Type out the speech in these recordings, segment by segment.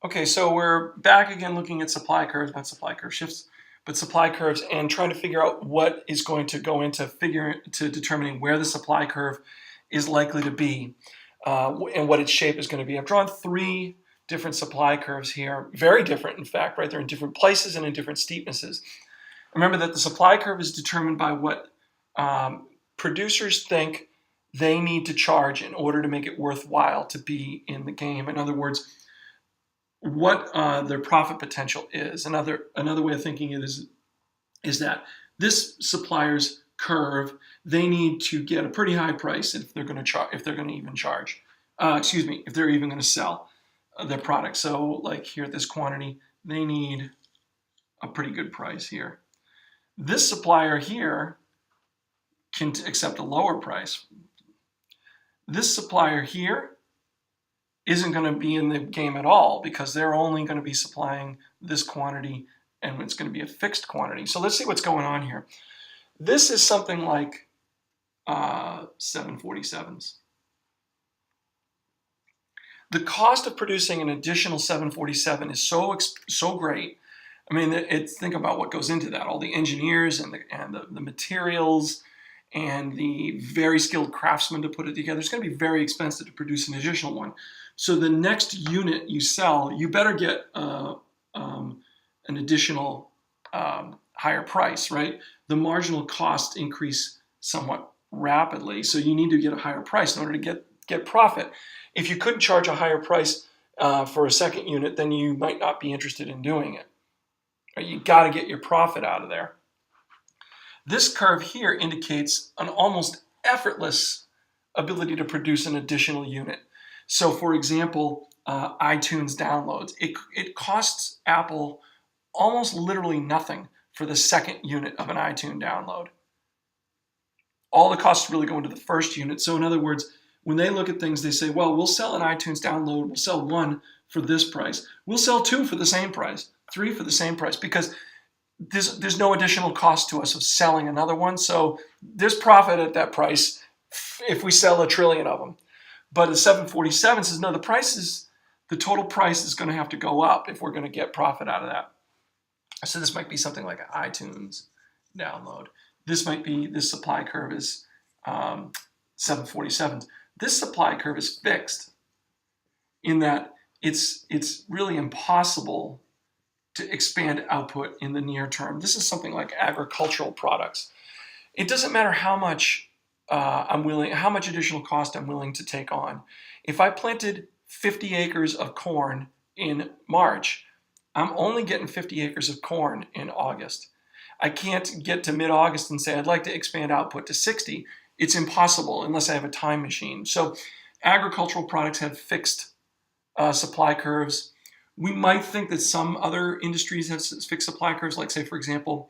Okay, so we're back again looking at supply curves, not supply curve shifts, but supply curves, and trying to figure out what is going to go into determining where the supply curve is likely to be and what its shape is going to be. I've drawn three different supply curves here, very different, in fact, right? They're in different places and in different steepnesses. Remember that the supply curve is determined by what producers think they need to charge in order to make it worthwhile to be in the game. In other words, what their profit potential is. Another way of thinking it is that this supplier's curve, they need to get a pretty high price if they're going to if they're going to even charge. If they're even going to sell their product. So, like here at this quantity, they need a pretty good price here. This supplier here can accept a lower price. This supplier here isn't going to be in the game at all because they're only going to be supplying this quantity and it's going to be a fixed quantity. So let's see what's going on here. This is something like 747s. The cost of producing an additional 747 is so great. I mean, think about what goes into that. All the engineers and the materials and the very skilled craftsmen to put it together. It's going to be very expensive to produce an additional one. So the next unit you sell, you better get an additional higher price, right? The marginal costs increase somewhat rapidly, so you need to get a higher price in order to get profit. If you couldn't charge a higher price for a second unit, then you might not be interested in doing it. Right? You got to get your profit out of there. This curve here indicates an almost effortless ability to produce an additional unit. So, for example, iTunes downloads. It costs Apple almost literally nothing for the second unit of an iTunes download. All the costs really go into the first unit. So, in other words, when they look at things, they say, well, we'll sell an iTunes download. We'll sell one for this price. We'll sell two for the same price, three for the same price, because there's no additional cost to us of selling another one. So there's profit at that price if we sell 1 trillion of them. But the 747 says, no, the total price is going to have to go up if we're going to get profit out of that. So this might be something like an iTunes download. This supply curve is 747s. This supply curve is fixed in that it's really impossible to expand output in the near term. This is something like agricultural products. It doesn't matter how much how much additional cost I'm willing to take on. If I planted 50 acres of corn in March, I'm only getting 50 acres of corn in August. I can't get to mid-August and say I'd like to expand output to 60. It's impossible unless I have a time machine. So agricultural products have fixed supply curves. We might think that some other industries have fixed supply curves, like, say, for example,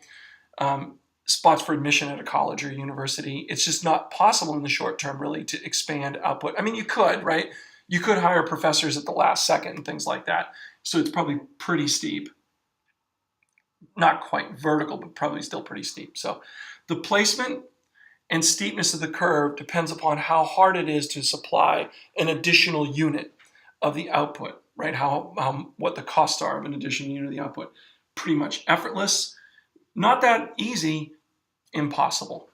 spots for admission at a college or university. It's just not possible in the short term, really, to expand output. I mean, you could, right? You could hire professors at the last second and things like that. So it's probably pretty steep. Not quite vertical, but probably still pretty steep. So the placement and steepness of the curve depends upon how hard it is to supply an additional unit of the output, right? What the costs are of an additional unit of the output. Pretty much effortless, not that easy, impossible.